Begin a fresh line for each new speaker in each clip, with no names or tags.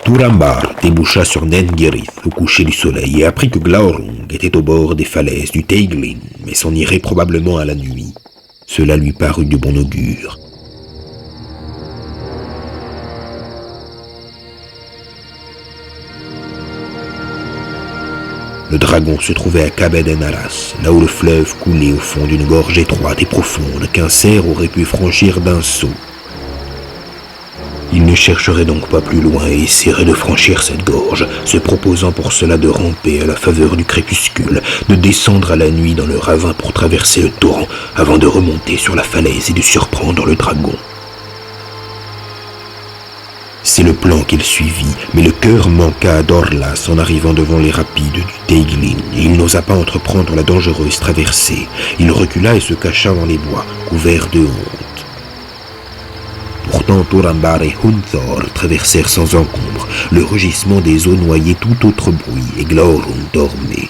Turambar déboucha sur Nengirith au coucher du soleil et apprit que Glaurung était au bord des falaises du Teiglin, mais s'en irait probablement à la nuit. Cela lui parut de bon augure. Le dragon se trouvait à Kabed-en-Aras, là où le fleuve coulait au fond d'une gorge étroite et profonde qu'un cerf aurait pu franchir d'un saut. Il ne chercherait donc pas plus loin et essaierait de franchir cette gorge, se proposant pour cela de ramper à la faveur du crépuscule, de descendre à la nuit dans le ravin pour traverser le torrent, avant de remonter sur la falaise et de surprendre le dragon. C'est le plan qu'il suivit, mais le cœur manqua à Dorlas en arrivant devant les rapides du Teiglin, et il n'osa pas entreprendre la dangereuse traversée. Il recula et se cacha dans les bois, couvert de honte. Pourtant, Turambar et Hunthor traversèrent sans encombre. Le rugissement des eaux noyait tout autre bruit, et Glaurung dormait.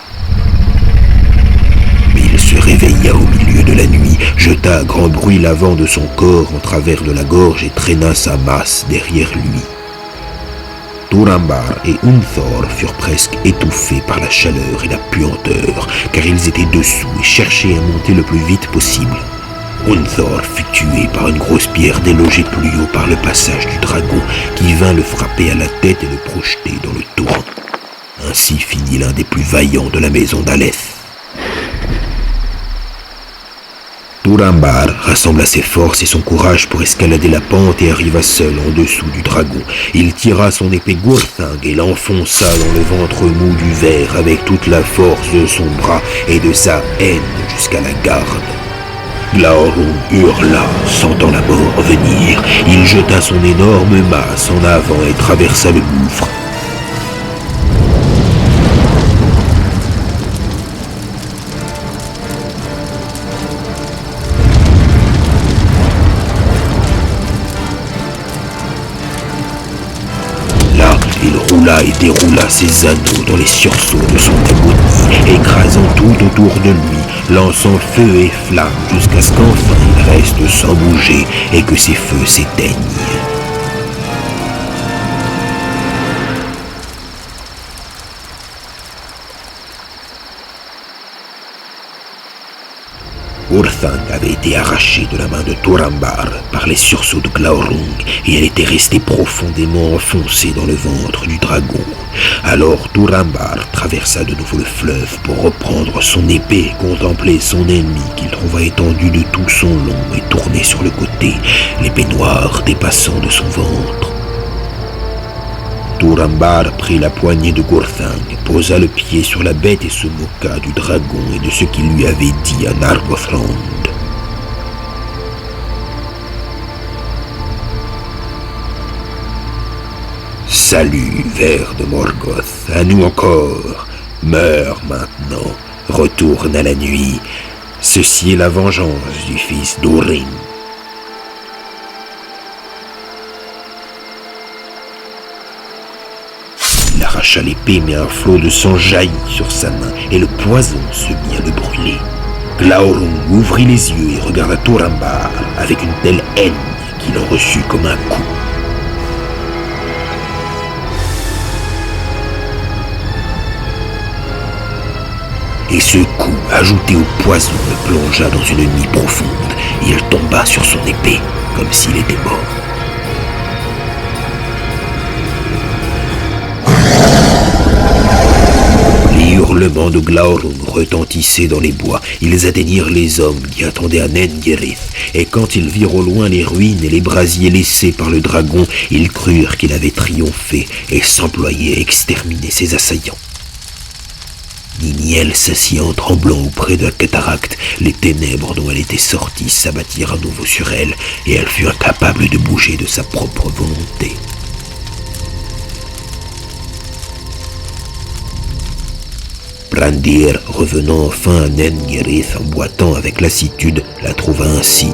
Mais il se réveilla au milieu de la nuit, jeta à grand bruit l'avant de son corps en travers de la gorge et traîna sa masse derrière lui. Turambar et Hunthor furent presque étouffés par la chaleur et la puanteur, car ils étaient dessous et cherchaient à monter le plus vite possible. Hunthor fut tué par une grosse pierre délogée plus haut par le passage du dragon, qui vint le frapper à la tête et le projeter dans le torrent. Ainsi finit l'un des plus vaillants de la maison d'Aleth. Turambar rassembla ses forces et son courage pour escalader la pente et arriva seul en dessous du dragon. Il tira son épée Gurthang et l'enfonça dans le ventre mou du ver avec toute la force de son bras et de sa haine jusqu'à la garde. Glaurung hurla, sentant la mort venir. Il jeta son énorme masse en avant et traversa le gouffre. Il roula et déroula ses anneaux dans les sursauts de son agonie, écrasant tout autour de lui, lançant feu et flamme jusqu'à ce qu'enfin il reste sans bouger et que ses feux s'éteignent. Gurthang avait été arrachée de la main de Turambar par les sursauts de Glaurung et elle était restée profondément enfoncée dans le ventre du dragon. Alors Turambar traversa de nouveau le fleuve pour reprendre son épée et contempler son ennemi qu'il trouva étendu de tout son long et tourné sur le côté, l'épée noire dépassant de son ventre. Turambar prit la poignée de Gurthang, posa le pied sur la bête et se moqua du dragon et de ce qu'il lui avait dit à Nargothrond. Salut, ver de Morgoth, à nous encore. Meurs maintenant, retourne à la nuit. Ceci est la vengeance du fils d'Urim. Il arracha l'épée, mais un flot de sang jaillit sur sa main, et le poison se mit à le brûler. Glaurung ouvrit les yeux et regarda Turambar avec une telle haine qu'il en reçut comme un coup. Et ce coup, ajouté au poison, le plongea dans une nuit profonde, et il tomba sur son épée, comme s'il était mort. Les hurlements de Glaurung retentissaient dans les bois. Ils atteignirent les hommes qui attendaient à Nengirith, et quand ils virent au loin les ruines et les brasiers laissés par le dragon, ils crurent qu'il avait triomphé et s'employait à exterminer ses assaillants. Niniel s'assit en tremblant auprès de la cataracte. Les ténèbres dont elle était sortie s'abattirent à nouveau sur elle, et elle fut incapable de bouger de sa propre volonté. Brandir, revenant enfin à Nengirith en boitant avec lassitude, la trouva ainsi.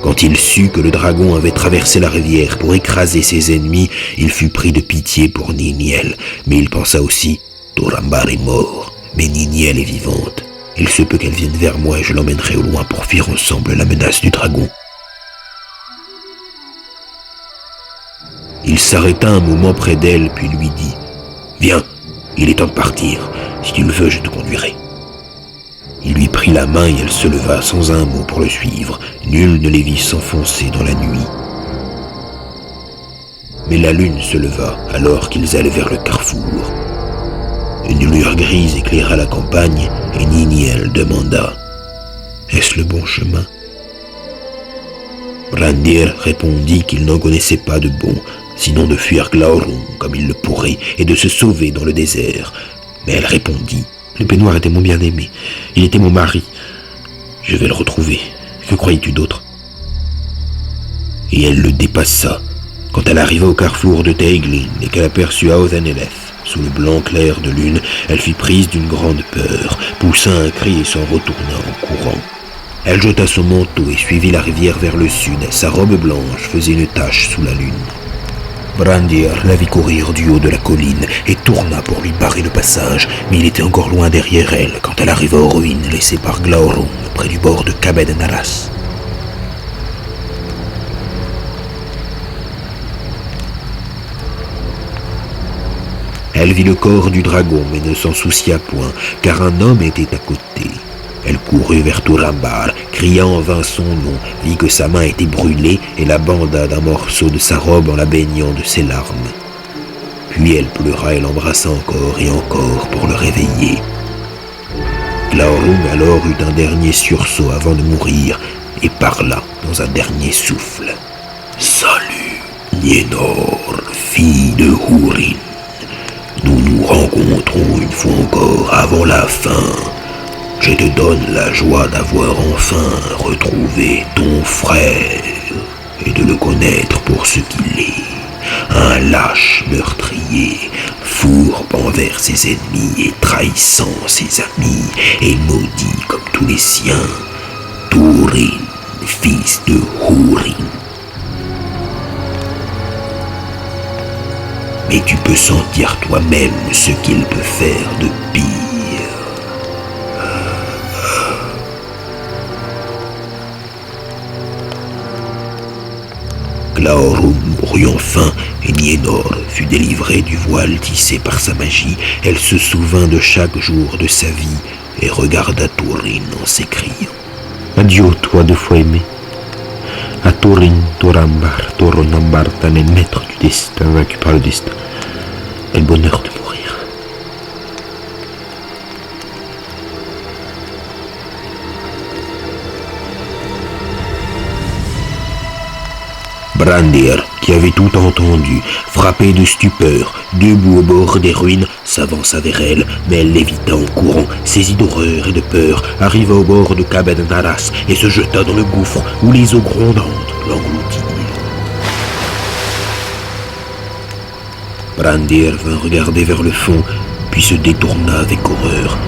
Quand il sut que le dragon avait traversé la rivière pour écraser ses ennemis, il fut pris de pitié pour Niniel, mais il pensa aussi « Turambar est mort, mais Niniel est vivante. Il se peut qu'elle vienne vers moi et je l'emmènerai au loin pour fuir ensemble la menace du dragon. » Il s'arrêta un moment près d'elle, puis lui dit « Viens, il est temps de partir. Si tu le veux, je te conduirai. » Il lui prit la main et elle se leva sans un mot pour le suivre. Nul ne les vit s'enfoncer dans la nuit. Mais la lune se leva alors qu'ils allaient vers le carrefour. Une lueur grise éclaira la campagne et Niniel demanda « Est-ce le bon chemin ?» Brandir répondit qu'il n'en connaissait pas de bon, sinon de fuir Glaurung comme il le pourrait et de se sauver dans le désert. Mais elle répondit « Le peignoir était mon bien-aimé, il était mon mari. Je vais le retrouver. Que croyais-tu d'autre ?» Et elle le dépassa. Quand elle arriva au carrefour de Teiglin et qu'elle aperçut Aothaneleth, sous le blanc clair de lune, elle fut prise d'une grande peur, poussa un cri et s'en retourna en courant. Elle jeta son manteau et suivit la rivière vers le sud. Sa robe blanche faisait une tache sous la lune. Brandir la vit courir du haut de la colline et tourna pour lui barrer le passage, mais il était encore loin derrière elle quand elle arriva aux ruines laissées par Glaurung près du bord de Cabed Naras. Elle vit le corps du dragon, mais ne s'en soucia point, car un homme était à côté. Elle courut vers Turambar, cria en vain son nom, vit que sa main était brûlée et la banda d'un morceau de sa robe en la baignant de ses larmes. Puis elle pleura et l'embrassa encore et encore pour le réveiller. Glaurung alors eut un dernier sursaut avant de mourir et parla dans un dernier souffle. « Salut, Nienor, fille de Húrin. Nous nous rencontrons une fois encore avant la fin. Je te donne la joie d'avoir enfin retrouvé ton frère et de le connaître pour ce qu'il est. Un lâche meurtrier, fourbe envers ses ennemis et trahissant ses amis, et maudit comme tous les siens. Túrin, fils de Húrin. Mais tu peux sentir toi-même ce qu'il peut faire de pire. Glaurung mourut enfin et Nienor fut délivrée du voile tissé par sa magie. Elle se souvint de chaque jour de sa vie et regarda Túrin en s'écriant « Adieu, toi deux fois aimé. À Túrin, Turambar, Turonambar, Tanen, maître du destin, vaincu par le destin. Quel bonheur de mourir. » Brandir, qui avait tout entendu, frappé de stupeur, debout au bord des ruines, s'avança vers elle, mais elle l'évita en courant, saisi d'horreur et de peur, arriva au bord de Cabed Naras et se jeta dans le gouffre où les eaux grondantes l'engloutirent. Brandir vint regarder vers le fond, puis se détourna avec horreur.